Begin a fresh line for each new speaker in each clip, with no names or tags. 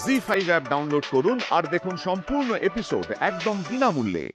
ZEE5 app download করুন আর দেখুন সম্পূর্ণ এপিসোড একদম বিনামূল্যে।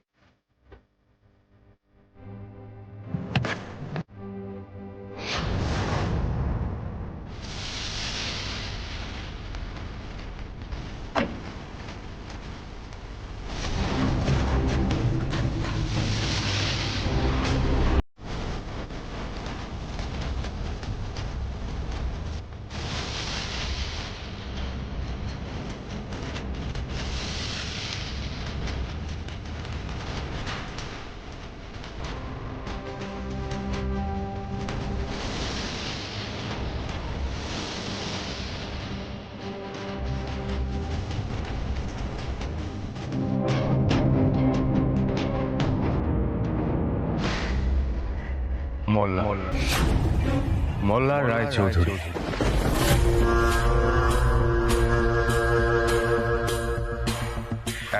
মোল্লা রায়চৌধুরী।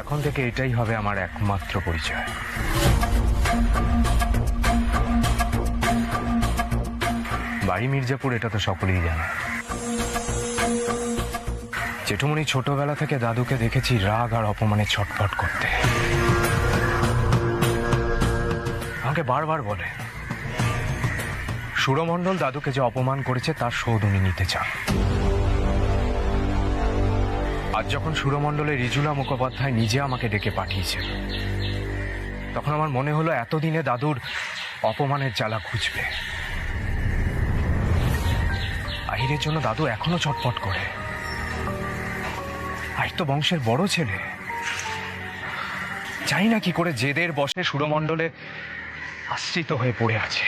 এখন থেকে এটাই হবে আমার একমাত্র পরিচয়। বাড়ি মির্জাপুর, এটা তো সকলেই জানে। জেঠুমনি ছোটবেলা থেকে দাদুকে দেখেছি রাগ আর অপমানে ছটফট করতে। আমাকে বারবার বলে সুরমণ্ডল দাদুকে যে অপমান করেছে তার শোধ উনি নিতে চান। আজ যখন সুরমণ্ডলের রিজুলা মুখোপাধ্যায় নিজে আমাকে ডেকে পাঠিয়েছে, তখন আমার মনে হলো এতদিনে দাদুর অপমানের জ্বালা খুঁজবে। আহিরের জন্য দাদু এখনো ছটফট করে। আহির তো বংশের বড় ছেলে। জানি না কি করে জেদের বশে সুরমণ্ডলে আশ্রিত হয়ে পড়ে আছে।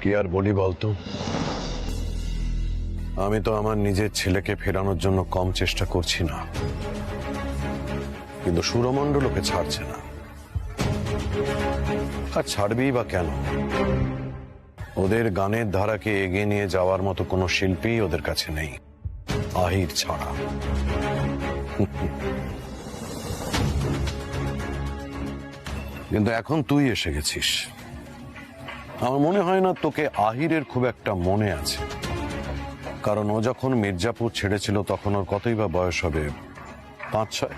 কি আর বলি বলতো, আমি তো আমার নিজের ছেলেকে ফেরানোর জন্য কম চেষ্টা করছি না, কিন্তু সুরমণ্ডল ওকে ছাড়ছে না। আর ছাড়বেই বা কেন? ওদের গানের ধারাকে এগিয়ে নিয়ে যাওয়ার মতো কোনো শিল্পী ওদের কাছে নেই, আহির ছাড়া। কিন্তু এখন তুই এসে গেছিস, আমার মনে হয় না তোকে আহিরের খুব একটা মনে আছে, কারণ ও যখন মির্জাপুর ছেড়েছিল তখন ওর কতই বা বয়স হবে, 5-6।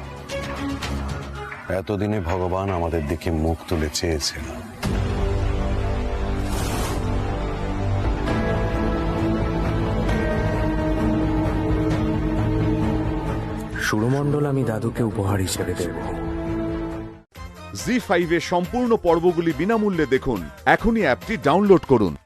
এতদিনে ভগবান আমাদের দিকে মুখ তুলে চেয়েছিল।
সুরমণ্ডল আমি দাদুকে উপহার হিসেবে দেব।
জি5 এর সম্পূর্ণ পর্বগুলি বিনামূল্যে দেখুন, এখনই অ্যাপটি ডাউনলোড করুন।